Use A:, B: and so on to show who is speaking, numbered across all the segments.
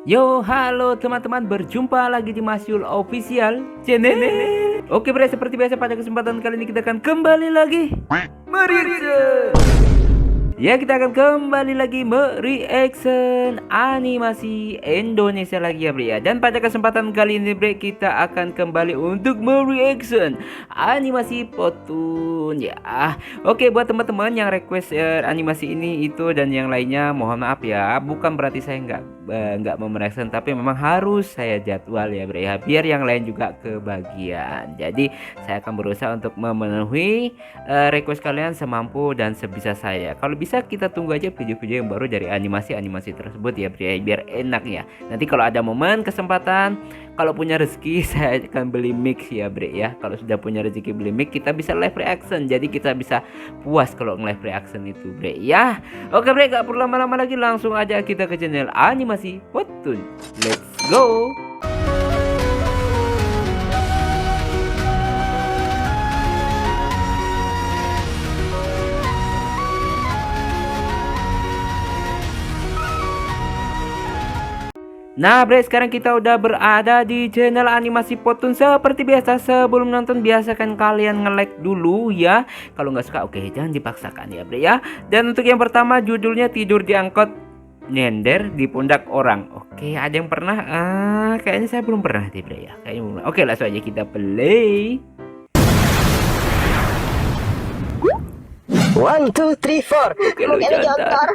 A: Yo, halo teman-teman, berjumpa lagi di Masyul Official Channel. Oke bre, seperti biasa pada kesempatan kali ini kita akan kembali lagi mereaction. Ya, kita akan kembali lagi mereaction animasi Indonesia lagi ya bre ya. Dan pada kesempatan kali ini bre, kita akan kembali untuk mereaction animasi Potun ya. Oke, buat teman-teman yang request animasi ini itu dan yang lainnya, mohon maaf ya. Bukan berarti saya nggak mau mereaction, tapi memang harus saya jadwal ya bre ya, biar yang lain juga kebagian. Jadi saya akan berusaha untuk memenuhi request kalian semampu dan sebisa saya. Kalau bisa kita tunggu aja video-video yang baru dari animasi-animasi tersebut ya bre, biar enak ya. Nanti kalau ada momen kesempatan, kalau punya rezeki saya akan beli mic ya bre ya. Kalau sudah punya rezeki beli mic, kita bisa live reaction. Jadi kita bisa puas kalau nge-live reaction itu bre ya. Oke bre, gak perlu lama-lama lagi, langsung aja kita ke channel animasi Potun. Let's go. Nah bre, sekarang kita udah berada di channel animasi Potun. Seperti biasa, sebelum nonton biasakan kalian nge-like dulu ya. Kalau nggak suka oke, jangan dipaksakan ya bre ya. Dan untuk yang pertama, judulnya Tidur di Angkot Nyender di Pundak Orang. Oke, ada yang pernah? Kayaknya saya belum pernah deh bre ya. Kayaknya belum. Oke, langsung aja kita play.
B: 1, 2, 3, 4.
A: Oke, lu
B: Mungkin
A: jangan.
B: jontor.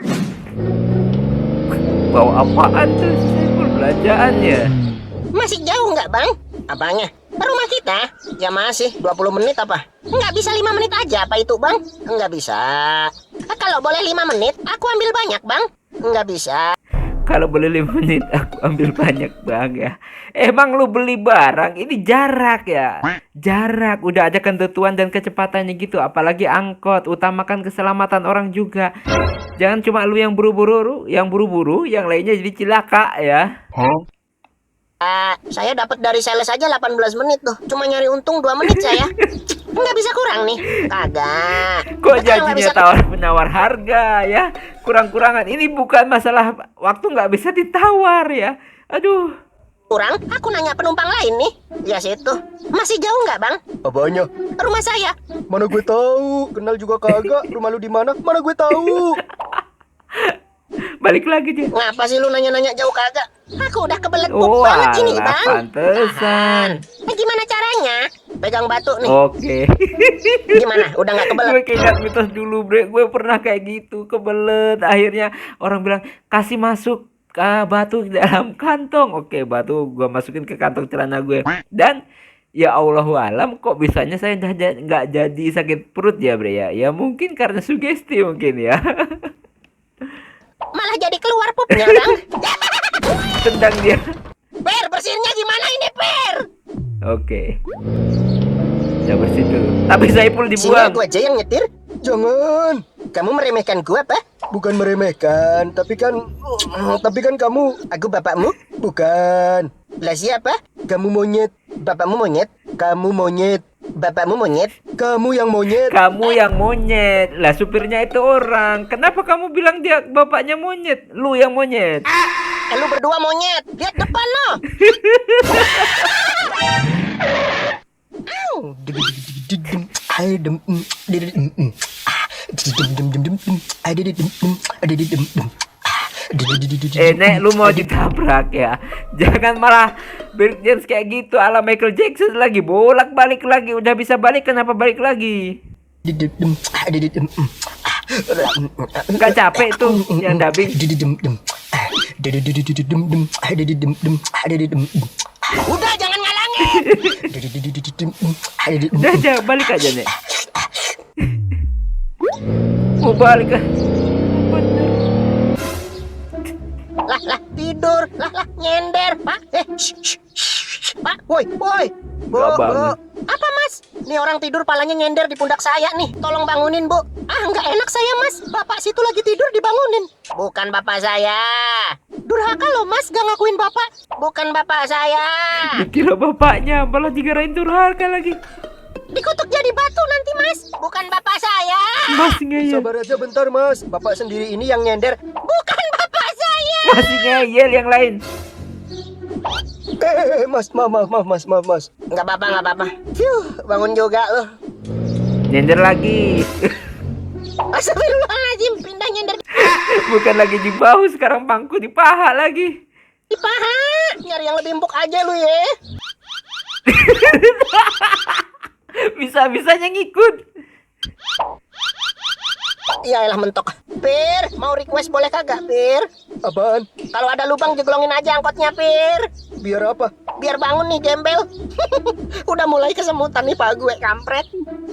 A: Bawa apaan tuh? Belanjaan ya?
B: Masih jauh nggak bang? Apanya? Rumah kita? Ya masih 20 menit apa? Nggak bisa 5 menit aja apa itu bang? Nggak bisa. Kalau boleh 5 menit, aku ambil banyak bang. Nggak bisa.
A: Kalau boleh 5 menit aku ambil banyak bang ya. Emang lu beli barang ini jarak ya? Jarak, udah ada ketentuan dan kecepatannya gitu. Apalagi angkot, utamakan keselamatan orang juga. Jangan cuma lu yang buru-buru, yang lainnya jadi cilaka ya.
B: Saya dapat dari sales aja 18 menit tuh. Cuma nyari untung 2 menit saya. Nggak bisa kurang nih. Kagak.
A: Kok
B: Kalau nggak
A: janjinya
B: bisa
A: tawar penawar harga ya? Kurang-kurangan. Ini bukan masalah waktu, nggak bisa ditawar ya. Aduh.
B: kurang, aku nanya penumpang lain nih. Ya situ. Masih jauh nggak bang?
C: Apanya?
B: Rumah saya.
C: Mana gue tahu? Kenal juga kagak. Rumah lu di mana? Mana gue tahu?
A: Balik lagi dia.
B: Ngapa sih lu nanya-nanya jauh kagak? Aku udah kebelet
A: Oh,
B: banget ini
A: alah,
B: bang.
A: pantesan.
B: Gimana caranya? Pegang batu nih.
A: Oke.
B: Gimana? Udah nggak kebelet?
A: Gue keinget mitos dulu bre, gue pernah kayak gitu, kebelet. Akhirnya orang bilang kasih masuk batu ke dalam kantong. Oke, batu gue masukin ke kantong celana gue. Dan ya Allahu alam, kok bisanya saya nggak jadi sakit perut ya bre ya. Ya mungkin karena sugesti mungkin ya.
B: Malah jadi keluar pupnya bang.
A: Tendang dia.
B: Per, bersihnya gimana ini Per?
A: Oke. Ya bersih dulu. Tapi Saiful
B: Sini
A: dibuang.
B: aku aja yang nyetir.
C: Jangan.
B: Kamu meremehkan gua apa?
C: Bukan meremehkan, tapi kan kamu
B: Aku bapakmu?
C: bukan.
B: Lah siapa?
C: Kamu monyet.
B: Bapakmu monyet?
C: Kamu monyet.
B: Bapakmu monyet?
C: Kamu yang monyet.
A: Kamu yang monyet. Lah supirnya itu orang. Kenapa kamu bilang dia bapaknya monyet? Lu yang monyet.
B: Lu berdua monyet. Lihat depan lo.
A: Nek, lu mau ditabrak ya? Jangan malah breakdance kayak gitu ala Michael Jackson lagi. Bolak-balik lagi. Udah bisa balik, kenapa balik lagi? Nggak capek tuh yang dubbing?
B: Udah jangan ngalangin.
A: Udah aja, balik aja Nek. Mau balik kan?
B: Lah tidur. Lah nyender. Pak. Pak, woi. Bu.
A: Nggak bangun.
B: Apa mas? Nih orang tidur palanya nyender di pundak saya nih. Tolong bangunin bu. Nggak enak saya mas. Bapak situ lagi tidur dibangunin. Bukan bapak saya. Durhaka loh mas, gak ngakuin bapak. Bukan bapak saya.
A: Dikira bapaknya, malah digarain durhaka lagi.
B: Dikutuk jadi batu nanti mas. Bukan bapak saya.
A: Mas ngeyel.
C: Sabar aja bentar mas. Bapak sendiri ini yang nyender.
B: Bukan bapak saya.
A: Masih ngeyel yang lain.
C: Mas, mas.
B: Nggak apa-apa. Bangun juga loh.
A: Nyender lagi.
B: Astagfirullahaladzim, pindah nyender
A: Bukan lagi di bahu, sekarang pangku di paha lagi.
B: di paha. Nyari yang lebih empuk aja lu ya.
A: Bisa-bisanya ngikut.
B: Iya elah mentok. Pir, mau request boleh kagak, Pir?
C: Apaan?
B: Kalau ada lubang jeglongin aja angkotnya, Pir.
C: Biar apa?
B: Biar bangun nih gembel. Udah mulai kesemutan nih pak gue kampret.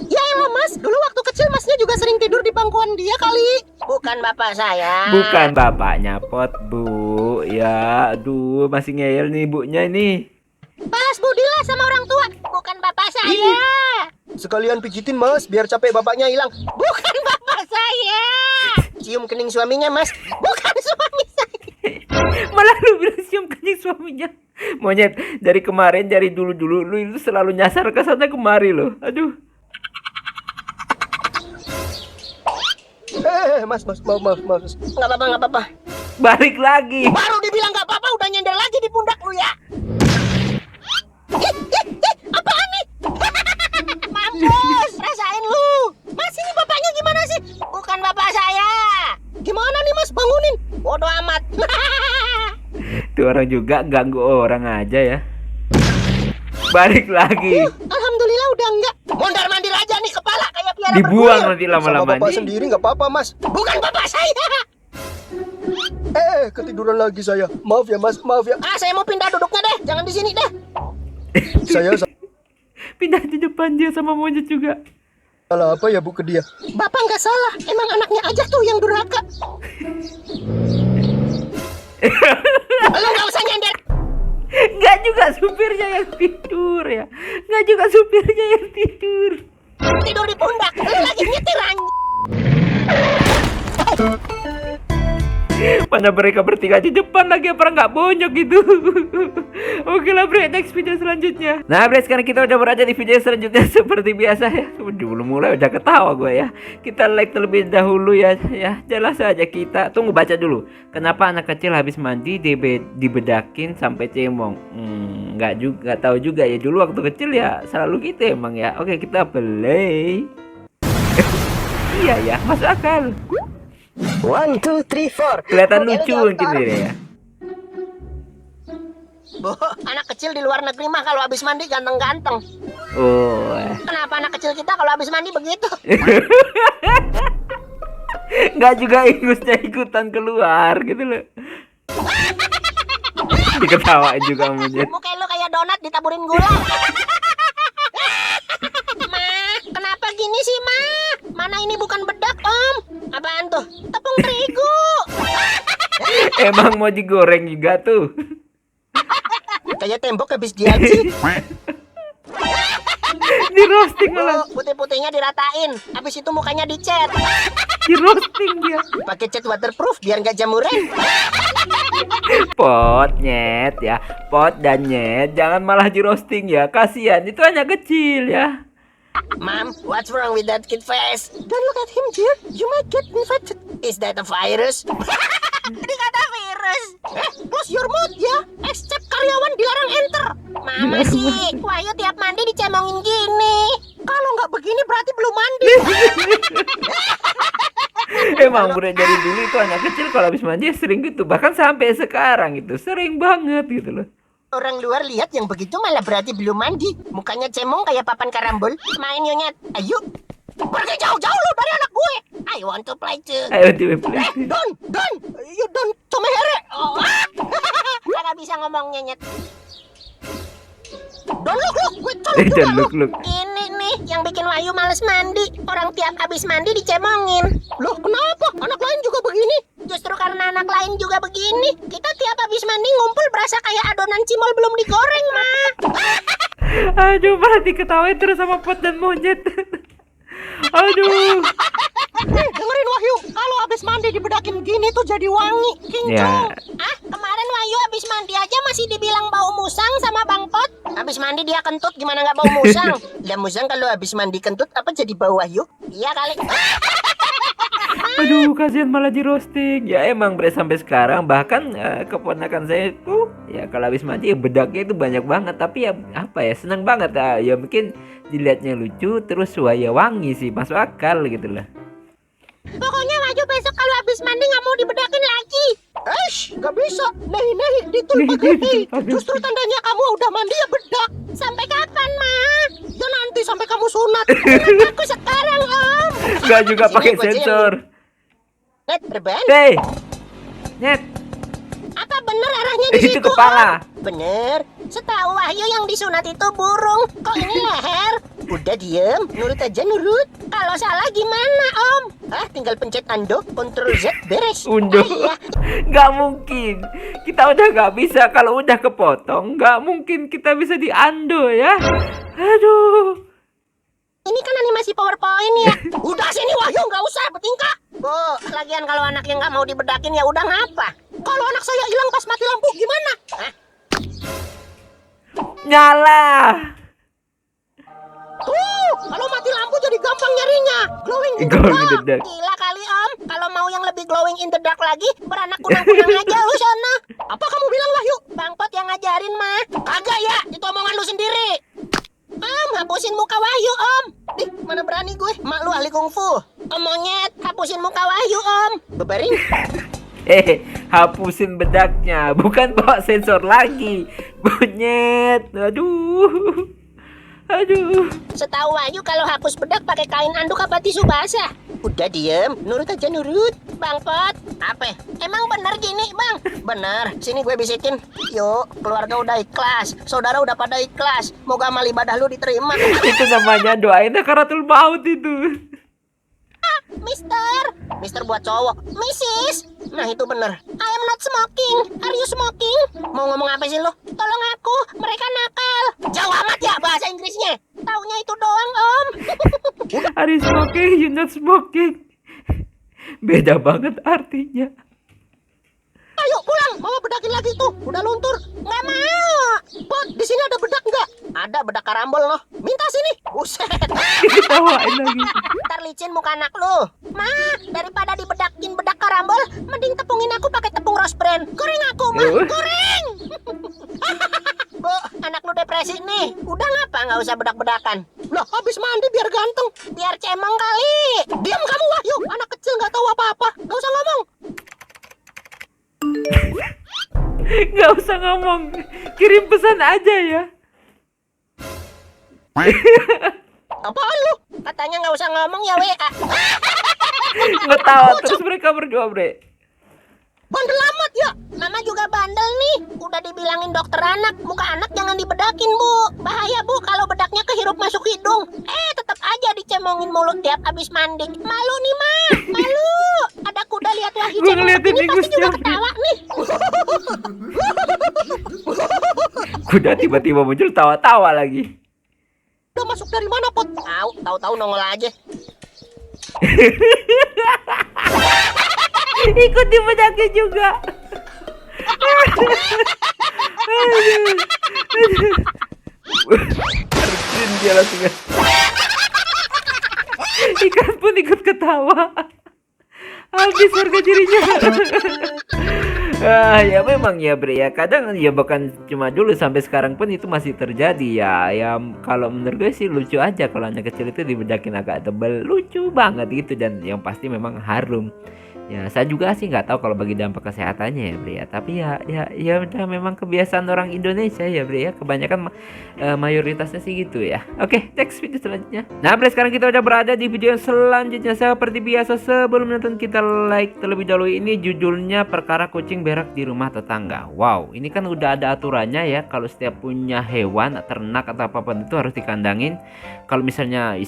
B: Ya elah mas, dulu waktu kecil masnya juga sering tidur di bangkuan dia kali. Bukan bapak saya.
A: Bukan bapaknya Pot, Bu. Ya, aduh, masih ngeyel nih ibunya ini.
B: Balas budilah sama orang tua. Bukan bapak saya.
C: Sekalian pijitin mas, biar capek bapaknya hilang.
B: Bukan bapak saya. Cium kening suaminya mas. Bukan suami saya.
A: Malah lu bilang cium kening suaminya. Monyet, dari kemarin, dari dulu-dulu lu itu selalu nyasar ke sana kemari loh. Aduh.
C: Mas.
B: Nggak apa-apa.
A: Balik lagi.
B: Baru dibilang nggak apa-apa udah nyender lagi di pundak lu ya. Apaan nih? Mampus, rasain lu. Mas ini bapaknya gimana sih? Bukan bapak saya. Gimana nih mas, bangunin. Bodoh amat.
A: Tuh orang juga ganggu orang aja ya. Balik lagi.
B: Alhamdulillah udah enggak. Mondar-mandir aja nih kepala kayak piala
A: Dibuang
B: bergulir.
A: nanti
C: Sama
A: lama-lama
C: bapak
A: nih.
C: sendiri nggak apa-apa mas.
B: Bukan bapak saya.
C: Ketiduran lagi saya. Maaf ya mas, maaf ya.
B: Saya mau pindah duduknya deh. Jangan di sini deh.
C: Saya
A: Pindah di depan dia sama monyet juga.
C: salah apa ya bu ke dia?
B: Bapak nggak salah. Emang anaknya aja tuh yang durhaka. Lu nggak usah nyender.
A: Nggak juga supirnya yang tidur ya. Nggak juga supirnya yang tidur.
B: Tidur di pundak. Lu lagi nyetir anjing.
A: Mana mereka bertiga di depan lagi, apa nggak bonyok gitu. Oke lah bre, next video selanjutnya. Nah bre, sekarang kita udah berada di video selanjutnya. Seperti biasa ya, dulu mulai udah ketawa gue ya. Kita like terlebih dahulu ya. Ya jelas saja kita tunggu baca dulu. Kenapa anak kecil habis mandi dibedakin sampai cemong? Nggak tahu juga ya, dulu waktu kecil ya selalu gitu emang ya. Oke kita play. Iya ya, masuk akal.
B: 1, 2, 3, 4.
A: Kelihatan lucu mungkin ini ya.
B: Bu, anak kecil di luar negeri mah kalau habis mandi ganteng-ganteng.
A: Oh.
B: Kenapa anak kecil kita kalau habis mandi begitu?
A: Nggak juga ingusnya ikutan keluar gitu loh. Diketawain juga monyet.
B: Muka lu kayak donat ditaburin gula. Ma, kenapa gini sih, Ma? Mana ini bukan bedak, Om? Apaan tuh? Tepung terigu.
A: Emang mau digoreng juga tuh.
B: Kayak tembok habis diaci.
A: Di roasting malah.
B: Putih-putihnya diratain. Habis itu mukanya dicat.
A: Di roasting dia.
B: Pakai cat waterproof biar nggak jamuran.
A: Pot nyet ya. Pot dan nyet. Jangan malah di roasting ya. Kasihan, itu hanya kecil ya.
B: Mom, what's wrong with that kid face? Don't look at him, dear. You might get infected. Is that a virus? Dikata virus. Close your mouth ya. Except karyawan dilarang enter. Mama sih, Wahyu tiap mandi dicemongin gini. Kalau nggak begini berarti belum mandi.
A: Emang udah dari dulu itu anak kecil kalau habis mandi sering gitu. Bahkan sampai sekarang itu sering banget gitu loh.
B: Orang luar lihat yang begitu malah berarti belum mandi. Mukanya cemong kayak papan karambol. Main yonyet. Ayo. Pergi jauh-jauh lu dari anak gue. I want to play too.
A: Ayo play.
B: Don. You don't comehere. Oh. Nggak bisa ngomong nyet. Don look. Gue colok juga lu.
A: Look.
B: Ini nih yang bikin Wahyu males mandi. Orang tiap habis mandi dicemongin. Loh kenapa? Anak lain juga begini? Justru karena anak lain juga begini. Kita tiap habis mandi ngumpul berasa kayak adonan cimol belum digoreng, Ma.
A: Aduh, malah diketawain terus sama Pot dan monyet. Aduh.
B: Dengerin Wahyu, kalau habis mandi dibedakin gini tuh jadi wangi, kinclong.
A: Ya.
B: Kemarin Wahyu habis mandi aja masih dibilang bau musang sama Bang Pot. Habis mandi dia kentut, gimana nggak bau musang? Lah musang kalau habis mandi kentut apa jadi bau Wahyu? Iya kali.
A: Aduh, kasihan malah di roasting. Ya emang bre sampai sekarang bahkan keponakan saya tuh ya kalau habis mandi ya bedaknya itu banyak banget. Tapi ya apa ya seneng banget ya mungkin dilihatnya lucu terus waya wangi sih masuk akal gitu lah.
B: Pokoknya Wahyu besok kalau habis mandi nggak mau dibedakin lagi. Nggak bisa. Nehi ditul pagi. Justru tandanya kamu udah mandi ya bedak. Sampai kapan, Ma? Ya nanti sampai kamu sunat. Aku sekarang, Om.
A: Enggak juga
B: Sini,
A: pakai
B: gua aja yang
A: sensor.
B: Net, berban.
A: Hei. Nyet,
B: Apa bener arahnya di
A: itu
B: situ?
A: kepala.
B: Om? Bener. Setahu Wahyu yang disunat itu burung. Kok ini leher? Udah diem, nurut aja nurut. Kalau salah gimana, Om? Tinggal pencet undo, Ctrl Z, beres.
A: Undo.
B: Iya.
A: Nggak mungkin. Kita udah nggak bisa kalau udah kepotong. Nggak mungkin kita bisa diando ya. Aduh.
B: Ini kan animasi PowerPoint ya. Udah sini Wahyu, nggak usah bertingkah. Bu, lagian kalau anaknya nggak mau dibedakin ya udah ngapa? Kalau anak saya hilang pas mati lampu gimana?
A: Nyala.
B: Tuh, kalau mati lampu jadi gampang nyarinya. Glowing in the
A: Glowing in the
B: dark.
A: dark.
B: Gila kali Om. Kalau mau yang lebih glowing in the dark lagi, beranak kunang-kunang aja lu sana. Apa kamu bilang Wahyu? Bang Pot yang ngajarin mah. Kagak ya, itu omongan lu sendiri. Om, hapusin muka Wahyu Om. Mana berani gue? Mak lu ahli kungfu. Monyet, hapusin muka Wahyu Om. Bebaring.
A: Hapusin bedaknya, bukan bawa sensor lagi. Bunyet. Aduh.
B: Setahu Wahyu kalau hapus bedak pakai kain anduk apa tisu basah? Udah diem, nurut aja nurut. Bang Pot, apa? Emang bener gini Bang? Bener, sini gue bisikin. Yuk, keluarga udah ikhlas, saudara udah pada ikhlas. Moga amal ibadah lu diterima.
A: Itu namanya doain sakaratul maut itu.
B: Mister buat cowok. Mrs. Nah itu bener. I am not smoking. Are you smoking? Mau ngomong apa sih lo? Tolong aku, mereka nakal. Jauh amat ya bahasa Inggrisnya. Taunya itu doang Om.
A: Are you smoking? You not smoking. Beda banget artinya.
B: Ayo pulang, mama bedakin lagi tuh. Udah luntur. Nggak mau. Bot, di sini ada bedak nggak? Ada bedak karambol loh. Minta sini. Buset.
A: Ketawain lagi.
B: Ntar licin muka anak lu. Ma, daripada dibedakin bedak karambol, mending tepungin aku pakai tepung rose brand. Goreng aku, Ma. Goreng. Bu, anak lu depresi nih. Udah ngapa nggak usah bedak-bedakan? Loh, habis mandi biar ganteng. Biar cemong kali. Diam kamu Wahyu. Anak kecil nggak tahu apa-apa. Nggak usah ngomong.
A: Nggak usah ngomong, kirim pesan aja ya.
B: Apaan lu? Katanya nggak usah ngomong ya WA.
A: Ngetawa terus mereka berdua bre.
B: Bandel amat ya. Mama juga bandel nih. Udah dibilangin dokter anak, muka anak jangan dibedakin Bu. Bahaya Bu kalau bedaknya kehirup masuk hidung. Tetap aja dicemongin mulut tiap habis mandi. Malu nih Ma, malu. Ada kuda lihat Wahyu
A: Gua
B: cemong
A: ngeliatin
B: begini pasti
A: Gus
B: juga
A: Jafri.
B: ketawa nih.
A: Kuda tiba-tiba muncul tawa-tawa lagi.
B: Udah masuk dari mana Pot? Tahu nongol aja.
A: Ikut dibedakin juga. Terjun dia langsung. Ikan pun ikut ketawa. Habis harga dirinya. Ya memang ya bre ya, kadang ya bukan cuma dulu, sampai sekarang pun itu masih terjadi ya kalau menurut gue sih lucu aja kalau anak kecil itu dibedakin agak tebal, lucu banget gitu, dan yang pasti memang harum. Ya saya juga sih nggak tahu kalau bagi dampak kesehatannya ya bre ya, tapi ya udah memang kebiasaan orang Indonesia ya bre ya, kebanyakan mayoritasnya sih gitu ya. Oke, next video selanjutnya. Nah bre, sekarang kita udah berada di video selanjutnya. Seperti biasa sebelum nonton kita like terlebih dahulu. Ini judulnya perkara kucing berak di rumah tetangga. Wow, ini kan udah ada aturannya ya, kalau setiap punya hewan ternak atau apapun itu harus dikandangin. Kalau misalnya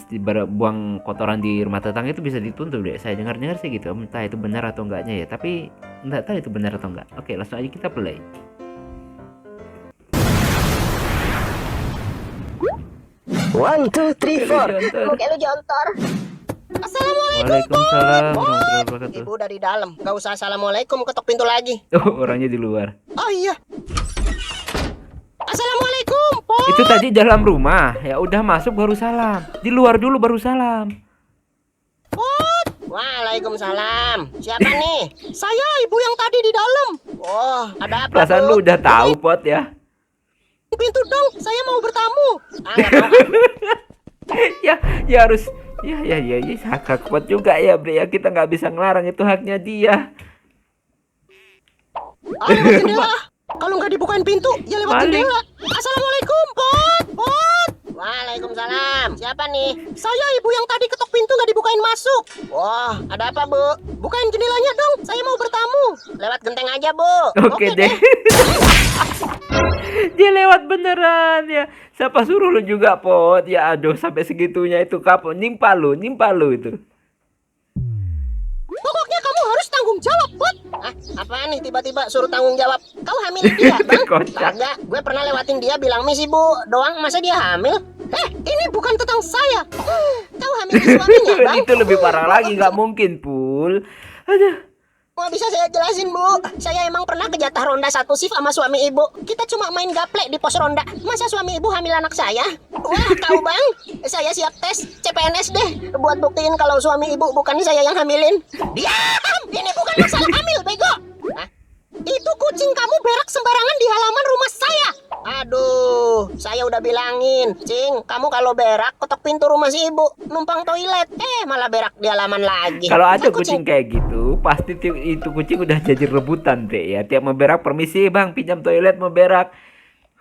A: buang kotoran di rumah tetangga itu bisa dituntut deh. Saya dengar-dengar sih gitu, entah itu benar atau enggaknya ya, tapi enggak tahu itu benar atau enggak. Oke, langsung aja kita play.
C: One, two, three, four.
B: Oke lu jontor. Assalamualaikum.
A: Waalaikumsalam warahmatullahi wabarakatuh.
B: Ibu dari dalam, nggak usah assalamualaikum, ketok pintu lagi.
A: Oh, orangnya di luar.
B: Oh iya. Assalamualaikum, Pot.
A: Itu tadi dalam rumah. Ya udah masuk baru salam. Di luar dulu baru salam.
B: Pot. Waalaikumsalam. Siapa nih? Saya ibu yang tadi di dalam. Oh, ada apa,
A: Perasaan lu
B: Bu?
A: udah tahu Pot ya.
B: Pintu dong, saya mau bertamu. Ah, nggak mau, kan?
A: Ya harus ya hak Pot juga ya Bre ya, kita nggak bisa ngelarang, itu haknya dia.
B: Ah, lewat jendela. Kalau nggak dibukain pintu, ya lewat
A: Maling.
B: jendela. Assalamualaikum, Pot. Pot. Waalaikumsalam. Siapa nih? Saya ibu yang tadi ketok pintu nggak dibukain masuk. Wah, ada apa, Bu? Bukain jendelanya dong. Saya mau bertamu. Lewat genteng aja, Bu.
A: Oke deh. Dia lewat beneran ya. Siapa suruh lu juga Pot? Ya aduh, sampai segitunya itu kapok. Nimpa lu itu.
B: Pokoknya kamu harus tanggung jawab, Pot. Ah, apaan nih tiba-tiba suruh tanggung jawab? Kau hamil dia, Bang?
A: Kocak.
B: Kagak, gue pernah lewatin dia bilang misi, Bu. Doang, masa dia hamil? Ini bukan tentang saya. Kau hamil suaminya, Bang?
A: Itu lebih parah lagi, nggak mungkin Pul. Aduh.
B: Wah, bisa saya jelasin, Bu. Saya emang pernah kejatah ronda satu shift sama suami ibu. Kita cuma main gaplek di pos ronda. Masa suami ibu hamil anak saya? Wah, tahu, Bang. Saya siap tes CPNS deh buat buktiin kalau suami ibu bukan saya yang hamilin. Diam! Ini bukan masalah hamil, bego. Hah? Itu kucing kamu berak sembarangan di halaman rumah saya. Aduh, saya udah bilangin, Cing, kamu kalau berak ketok pintu rumah si ibu, numpang toilet, malah berak di halaman lagi.
A: Kalau ada
B: Nah,
A: kucing kayak gitu, pasti itu kucing udah jadi rebutan deh ya. Tiap mau berak, permisi Bang, pinjam toilet mau berak.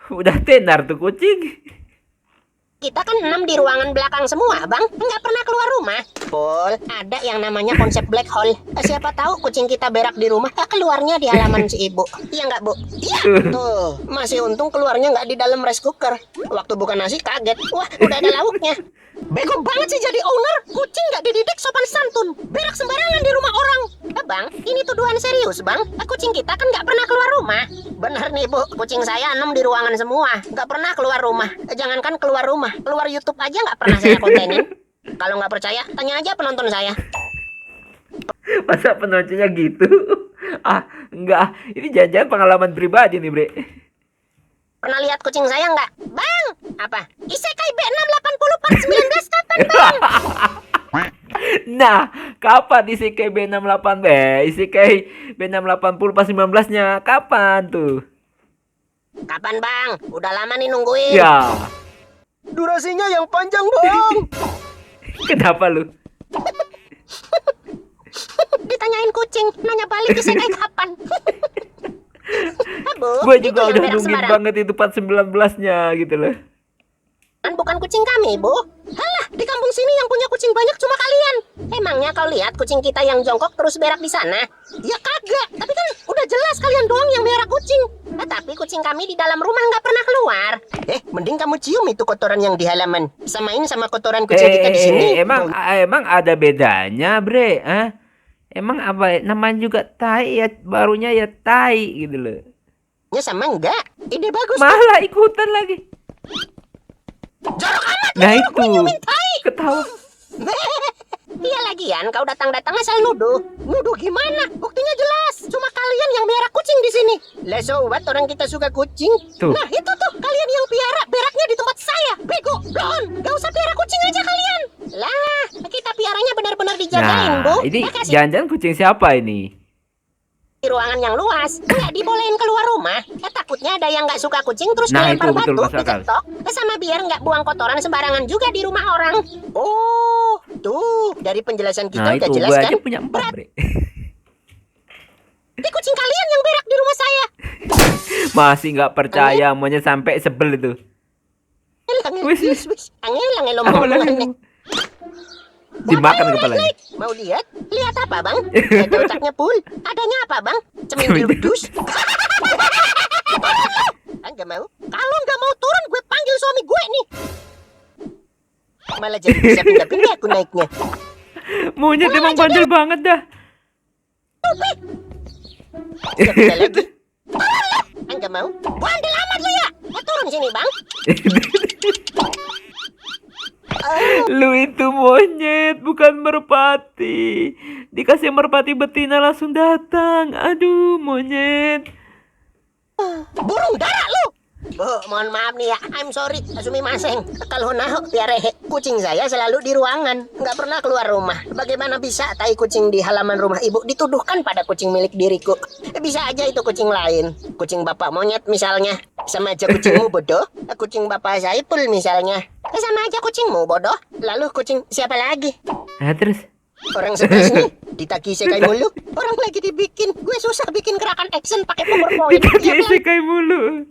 A: Udah tenar tuh kucing.
B: Kita kan 6 di ruangan belakang semua, Bang. Nggak pernah keluar rumah. Pul, ada yang namanya konsep black hole. Siapa tahu kucing kita berak di rumah, keluarnya di halaman si ibu. Iya nggak, Bu? Iya. Tuh, masih untung keluarnya nggak di dalam rice cooker. Waktu buka nasi kaget. Wah, udah ada lauknya. Bego banget sih jadi owner. Kucing nggak dididik sopan santun. Berak sembarangan di rumah orang. Bang, ini tuduhan serius, Bang. Kucing kita kan nggak pernah keluar rumah. Bener nih, Bu. Kucing saya 6 di ruangan semua. Nggak pernah keluar rumah. Jangankan keluar rumah, keluar YouTube aja nggak pernah saya kontenin. Kalau nggak percaya, tanya aja penonton saya.
A: Masa penontonnya gitu? Enggak. Ini jangan-jangan pengalaman pribadi nih, Bre.
B: Pernah lihat kucing saya nggak? Bang, apa? Isekai B680 part 19 kapan, Bang?
A: Nah, kapan Isekai B68 Isekai B680 pas 19-nya? Kapan tuh?
B: Kapan, Bang? Udah lama nih nungguin.
A: Ya.
C: Durasinya yang panjang, Bang.
A: Kenapa lu?
B: Ditanyain kucing, nanya balik Isekai kapan? Bu,
A: Gue
B: itu
A: juga
B: yang
A: udah
B: berak
A: nungguin
B: sembarang.
A: banget itu part 19-nya gitu loh.
B: Kan bukan kucing kami, Bu. Halah, di kampung sini yang punya kucing banyak cuma kalian. Emangnya kau lihat kucing kita yang jongkok terus berak di sana? Ya kagak, tapi kan udah jelas kalian doang yang berak kucing. Tapi kucing kami di dalam rumah nggak pernah keluar. Mending kamu cium itu kotoran yang di halaman. Samain sama kotoran kucing kita di sini.
A: Emang ada bedanya, Bre? Emang apa namanya juga tai ya, barunya ya tai gitu loh.
B: Ya sama enggak? Ide bagus.
A: Malah ikutan lagi.
B: Jorok amat.
A: Nah
B: lu,
A: itu
B: gue nyumin tai.
A: ketawa.
B: Iya lagian kau datang-datang asal nuduh. Nuduh gimana? Buktinya jelas. Cuma kalian yang berak kucing di sini. Lah so what, orang kita suka kucing.
A: Tuh.
B: Nah itu tuh kalian yang piara beraknya di tempat saya. Bego, blon. Gak usah piara kucing aja kalian. Lah, kita piaranya benar-benar dijagain, Bu.
A: Nah, ini
B: Ya, kasih
A: jangan-jangan kucing siapa ini?
B: di ruangan yang luas. Nggak dibolehin keluar rumah. Takutnya ada yang nggak suka kucing terus
A: Nah,
B: dilempar
A: itu betul,
B: batu,
A: masuk akal.
B: diketok. Sama biar nggak buang kotoran sembarangan juga di rumah orang. Oh, tuh dari penjelasan kita
A: Nah
B: udah
A: itu
B: jelas
A: gue
B: kan?
A: aja punya 4, Bre.
B: Ini kucing kalian yang berak di rumah saya.
A: Masih nggak percaya, maunya sampai sebel itu.
B: Angel
A: Apa lagi?
B: omongan.
A: Dimakan kepalanya.
B: Mau lihat? Lihat apa, Bang? Ada otaknya full. Adanya apa, Bang? Cemil wedus. Enggak mau. Kalau nggak mau turun, gue panggil suami gue nih. Malah jadi bisa pindah-pindah aku naiknya.
A: Monyet emang bandel banget dah.
B: Nggak bisa lagi. Enggak mau. Bandel amat lu ya. Turun sini, Bang.
A: Lu itu monyet, bukan merpati. Dikasih merpati betina langsung datang. Aduh, monyet.
B: Burung dara lu. Bu, mohon maaf nih ya. I'm sorry, Sumimasen. Kalau naho tiare kucing saya selalu di ruangan, nggak pernah keluar rumah. Bagaimana bisa tai kucing di halaman rumah ibu dituduhkan pada kucing milik diriku? Bisa aja itu kucing lain. Kucing bapak monyet misalnya. Sama aja kucingmu bodoh. Kucing bapak Saipul misalnya. Sama aja kucingmu bodoh. Lalu kucing siapa lagi?
A: Nah, terus
B: Orang stres nih, ditagi isekai mulu. Orang lagi dibikin, gue susah bikin gerakan action pakai PowerPoint.
A: ditagi
B: Ya,
A: isekai mulu.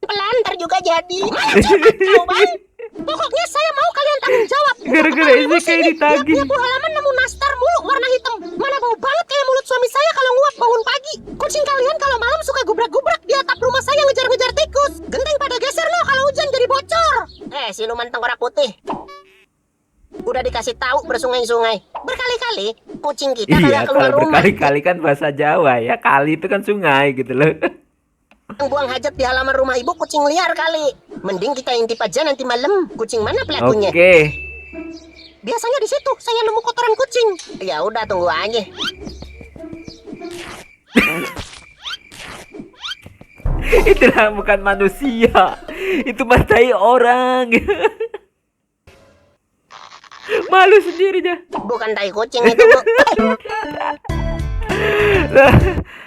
B: pelan, ntar juga jadi. Malah curhat kau, Bang. Pokoknya saya mau kalian tanggung jawab.
A: Gara-gara isekai ditagi.
B: Tiap halaman nemu nastar mulu warna hitam. Mana bau banget kayak mulut suami saya kalau nguap bangun pagi. Kucing kalian kalau malam suka gubrak-gubrak di atap rumah saya ngejar-ngejar tikus. Genteng pada geser loh kalau hujan jadi bocor. Siluman tengkorak putih. Udah dikasih tahu bersungai-sungai berkali-kali kucing kita
A: Iya,
B: kagak keluar
A: kalau
B: rumah.
A: berkali-kali kan bahasa Jawa ya. Kali itu kan sungai gitu loh.
B: Yang buang hajat di halaman rumah ibu kucing liar kali. Mending kita intip aja nanti malam. Kucing mana pelakunya?
A: Oke.
B: Biasanya di situ saya nemu kotoran kucing. Ya udah tunggu aja.
A: Itulah bukan manusia. Itu matai orang. Malu sendiri dah.
B: Bukan tai kucing itu, Bu.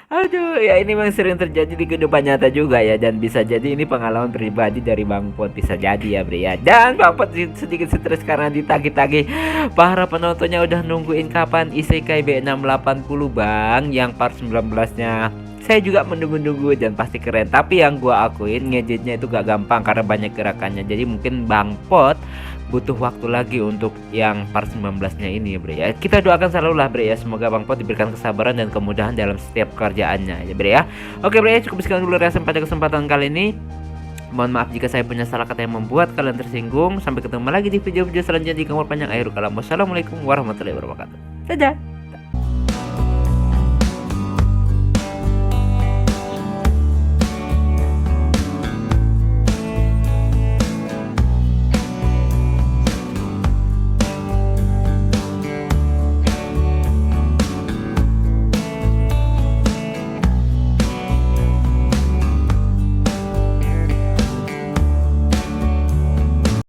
A: Aduh, ya ini memang sering terjadi di kehidupan nyata juga ya. Dan bisa jadi ini pengalaman pribadi dari Bang Pot. Bisa jadi ya Bre ya. Dan Bang Pot sedikit stres karena ditagi-tagi. Para penontonnya udah nungguin kapan Isekai B680 Bang. Yang part 19-nya saya juga menunggu-nunggu dan pasti keren. Tapi yang gua akuin ngeditnya itu gak gampang karena banyak gerakannya. Jadi mungkin Bang Pot butuh waktu lagi untuk yang part 19-nya ini ya Bre ya. Kita doakan selalu lah Bre ya. Semoga Bang Pot diberikan kesabaran dan kemudahan dalam setiap kerjaannya ya Bre ya. Oke Bre ya, cukup sekian dulu reaction pada kesempatan kali ini. Mohon maaf jika saya punya salah kata yang membuat kalian tersinggung. Sampai ketemu lagi di video-video selanjutnya. Di kamar panjang akhir kalam. Wassalamualaikum warahmatullahi wabarakatuh. Dadah.